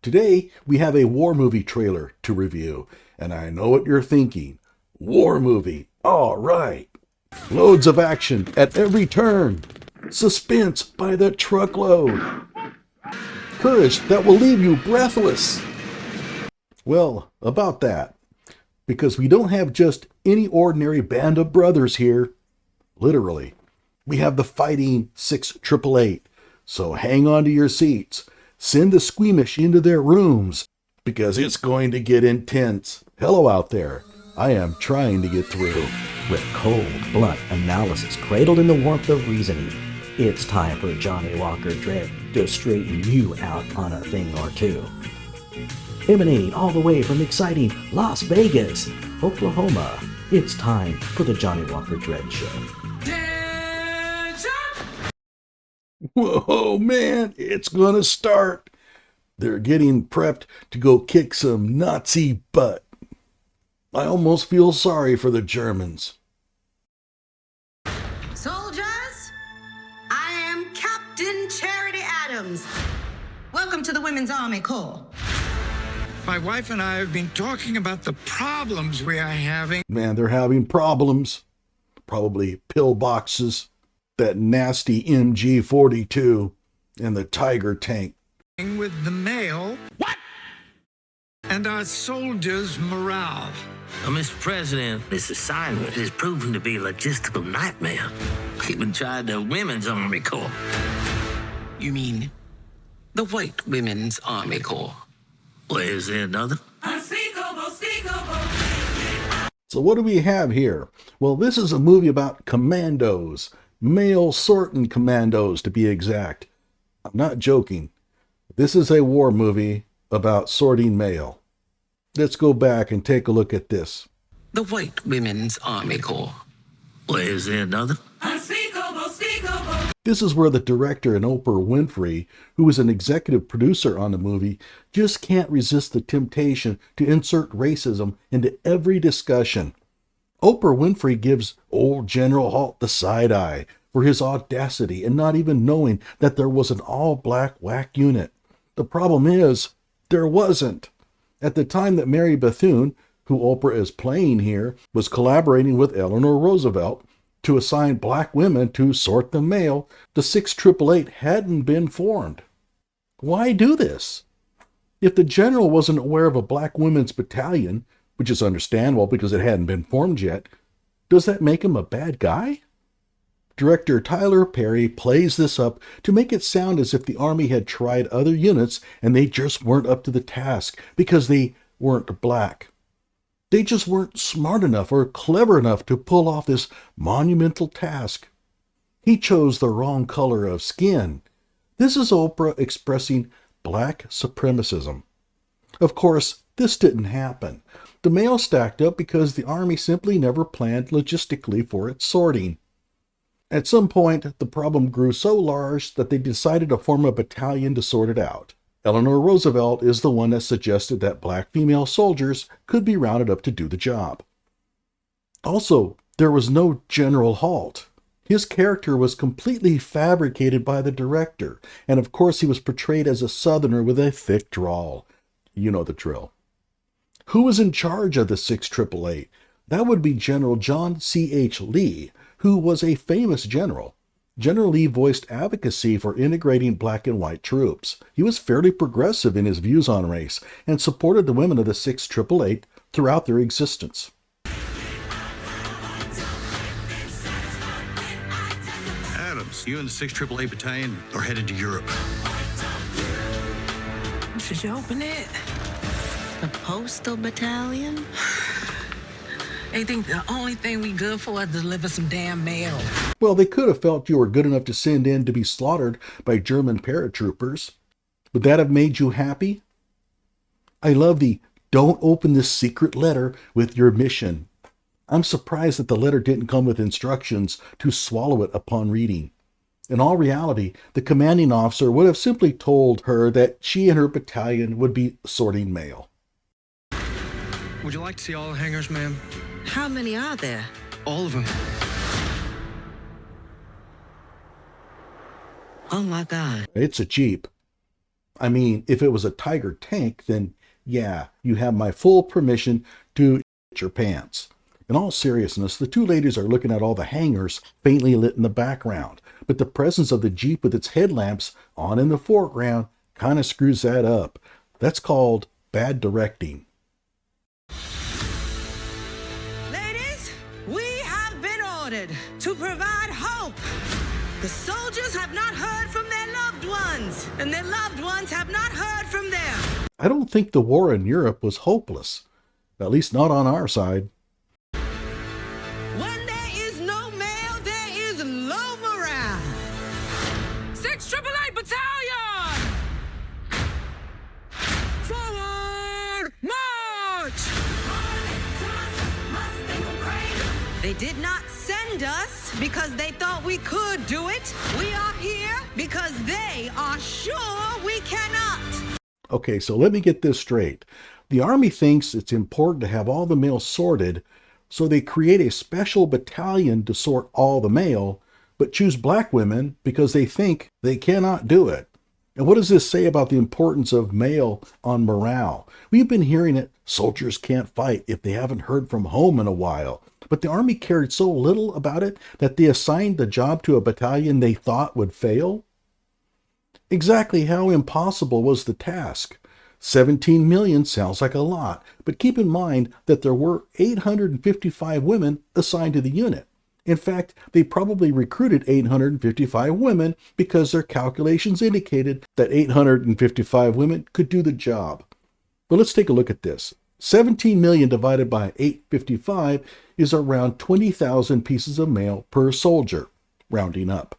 Today, we have a war movie trailer to review, and I know what you're thinking. War movie, all right. Loads of action at every turn. Suspense by the truckload. Courage that will leave you breathless. Well, about that, because we don't have just any ordinary band of brothers here. Literally. We have the Fightin 6888. So hang on to your seats. Send the squeamish into their rooms, because it's going to get intense. Hello out there. I am trying to get through. With cold, blunt analysis cradled in the warmth of reasoning, it's time for Johnny Walker Dread to straighten you out on a thing or two. Emanating all the way from exciting Las Vegas, Oklahoma, it's time for the Johnny Walker Dread Show. Whoa, man, it's gonna start. They're getting prepped to go kick some Nazi butt. I almost feel sorry for the Germans. Soldiers, I am Captain Charity Adams. Welcome to the Women's Army Corps. My wife and I have been talking about the problems we are having. Man, they're having problems. Probably pillboxes, that nasty MG-42, and the Tiger tank. With the mail. What? And our soldiers' morale. Mr. President, this assignment has proven to be a logistical nightmare. Even tried the Women's Army Corps. You mean the White Women's Army Corps? Well, is there another? So what do we have here? Well, this is a movie about commandos. Male sorting commandos, to be exact. I'm not joking. This is a war movie about sorting mail. Let's go back and take a look at this. The White Women's Army Corps. Well, is there another? This is where the director and Oprah Winfrey, who is an executive producer on the movie, just can't resist the temptation to insert racism into every discussion. Oprah Winfrey gives old General Halt the side eye for his audacity and not even knowing that there was an all-black WAC unit. The problem is, there wasn't. At the time that Mary Bethune, who Oprah is playing here, was collaborating with Eleanor Roosevelt to assign black women to sort the mail, the 6888 hadn't been formed. Why do this? If the general wasn't aware of a black women's battalion, which is understandable because it hadn't been formed yet, does that make him a bad guy? Director Tyler Perry plays this up to make it sound as if the Army had tried other units and they just weren't up to the task because they weren't black. They just weren't smart enough or clever enough to pull off this monumental task. He chose the wrong color of skin. This is Oprah expressing black supremacism. Of course, this didn't happen. The mail stacked up because the Army simply never planned logistically for its sorting. At some point, the problem grew so large that they decided to form a battalion to sort it out. Eleanor Roosevelt is the one that suggested that black female soldiers could be rounded up to do the job. Also, there was no General Halt. His character was completely fabricated by the director, and of course he was portrayed as a Southerner with a thick drawl. You know the drill. Who was in charge of the 6888? That would be General John C.H. Lee, who was a famous general. General Lee voiced advocacy for integrating black and white troops. He was fairly progressive in his views on race and supported the women of the 6888 throughout their existence. Adams, you and the 6888 Battalion are headed to Europe. Should you open it? The Postal Battalion? They think the only thing we good for is deliver some damn mail. Well, they could have felt you were good enough to send in to be slaughtered by German paratroopers. Would that have made you happy? I love the "don't open this secret letter with your mission." I'm surprised that the letter didn't come with instructions to swallow it upon reading. In all reality, the commanding officer would have simply told her that she and her battalion would be sorting mail. Would you like to see all the hangars, ma'am? How many are there? All of them. Oh my God. It's a Jeep. I mean, if it was a Tiger tank, then yeah, you have my full permission to shit your pants. In all seriousness, the two ladies are looking at all the hangars faintly lit in the background, but the presence of the Jeep with its headlamps on in the foreground kind of screws that up. That's called bad directing. Ladies, we have been ordered to provide hope. The soldiers have not heard from their loved ones, and their loved ones have not heard from them. I don't think the war in Europe was hopeless, at least not on our side. When there is no mail, there is low morale. 6 888 Battalion! Forward march! They did not send us because they thought we could do it. We are here because they are sure we cannot. Okay, so let me get this straight. The Army thinks it's important to have all the mail sorted, so they create a special battalion to sort all the mail, but choose black women because they think they cannot do it. And what does this say about the importance of mail on morale? We've been hearing it, soldiers can't fight if they haven't heard from home in a while. But the Army cared so little about it that they assigned the job to a battalion they thought would fail? Exactly how impossible was the task? 17 million sounds like a lot, but keep in mind that there were 855 women assigned to the unit. In fact, they probably recruited 855 women because their calculations indicated that 855 women could do the job. But let's take a look at this. 17 million divided by 855 is around 20,000 pieces of mail per soldier, rounding up.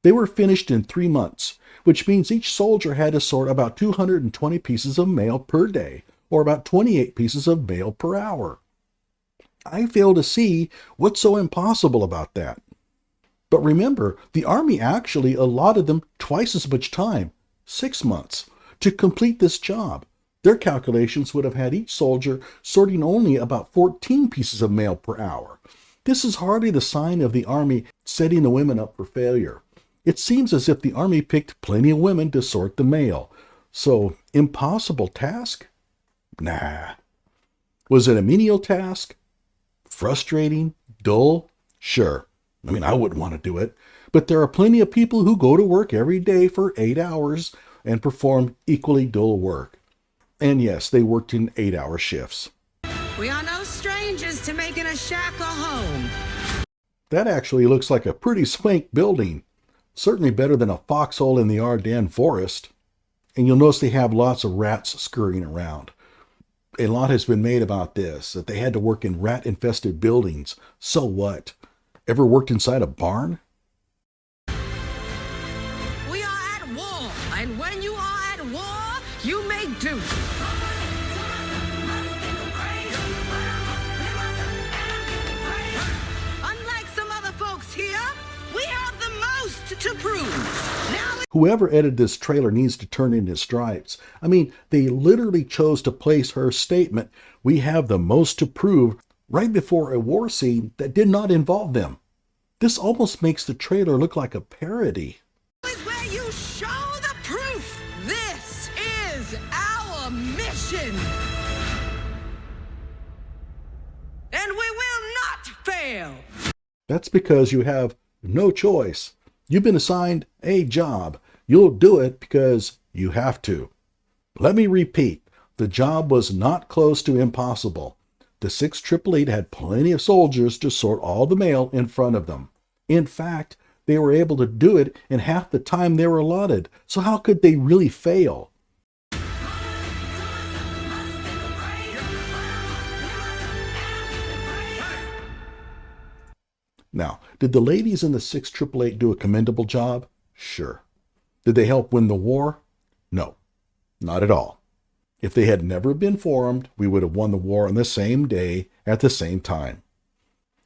They were finished in 3 months, which means each soldier had to sort about 220 pieces of mail per day, or about 28 pieces of mail per hour. I fail to see what's so impossible about that. But remember, the Army actually allotted them twice as much time, 6 months, to complete this job. Their calculations would have had each soldier sorting only about 14 pieces of mail per hour. This is hardly the sign of the Army setting the women up for failure. It seems as if the Army picked plenty of women to sort the mail. So, impossible task? Nah. Was it a menial task? Frustrating? Dull? Sure. I mean, I wouldn't want to do it. But there are plenty of people who go to work every day for 8 hours and perform equally dull work. And yes, they worked in 8-hour shifts. We are no strangers to making a shack a home. That actually looks like a pretty swank building. Certainly better than a foxhole in the Ardennes forest. And you'll notice they have lots of rats scurrying around. A lot has been made about this, that they had to work in rat-infested buildings. So what? Ever worked inside a barn? We are at war, and when you are at war, you make do. Unlike some other folks here, we have the most to prove. Now Whoever edited this trailer needs to turn in his stripes. I mean, they literally chose to place her statement, "We have the most to prove," right before a war scene that did not involve them. This almost makes the trailer look like a parody. is where you show the proof. This is our mission. And we will not fail. That's because you have no choice. You've been assigned a job. You'll do it because you have to. Let me repeat, the job was not close to impossible. The 688 had plenty of soldiers to sort all the mail in front of them. In fact, they were able to do it in half the time they were allotted. So how could they really fail? Now, did the ladies in the 688 do a commendable job? Sure. Did they help win the war? No, not at all. If they had never been formed, we would have won the war on the same day at the same time.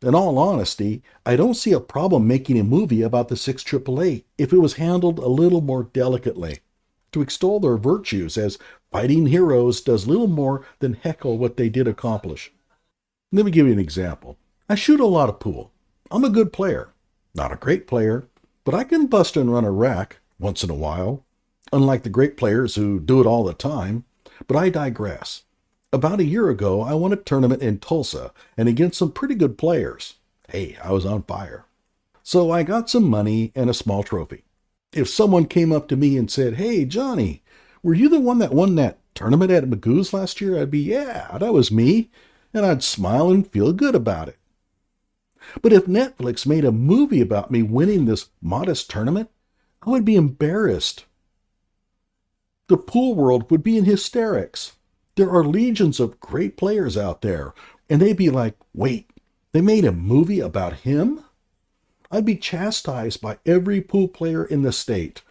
In all honesty, I don't see a problem making a movie about the 688 if it was handled a little more delicately. To extol their virtues as fighting heroes does little more than heckle what they did accomplish. Let me give you an example. I shoot a lot of pool. I'm a good player. Not a great player, but I can bust and run a rack once in a while. unlike the great players who do it all the time. But I digress. About a year ago, I won a tournament in Tulsa and against some pretty good players. Hey, I was on fire. So I got some money and a small trophy. If someone came up to me and said, "Hey, Johnny, were you the one that won that tournament at Magoo's last year?" I'd be, "Yeah, that was me." And I'd smile and feel good about it. But if Netflix made a movie about me winning this modest tournament, I would be embarrassed. The pool world would be in hysterics. There are legions of great players out there, and they'd be like, "Wait, they made a movie about him?" I'd be chastised by every pool player in the state.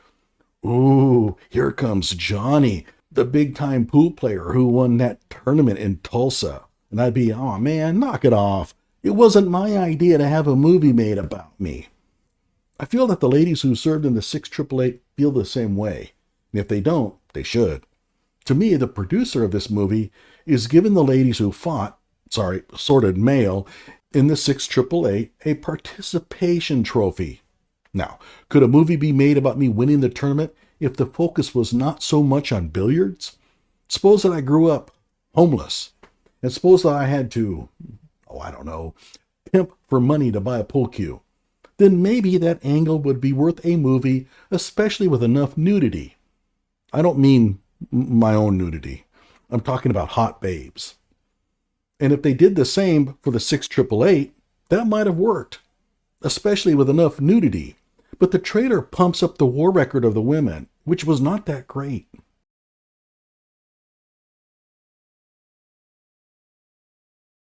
"Ooh, here comes Johnny, the big-time pool player who won that tournament in Tulsa." And I'd be, "Oh man, knock it off. It wasn't my idea to have a movie made about me." I feel that the ladies who served in the 688 feel the same way. And if they don't, they should. To me, the producer of this movie is giving the ladies who fought, assorted male, in the 688 a participation trophy. Now, could a movie be made about me winning the tournament if the focus was not so much on billiards? Suppose that I grew up homeless, and suppose that I had to, pimp for money to buy a pool cue. Then maybe that angle would be worth a movie, especially with enough nudity. I don't mean my own nudity. I'm talking about hot babes. And if they did the same for the 688, that might have worked, especially with enough nudity. But the trailer pumps up the war record of the women, which was not that great.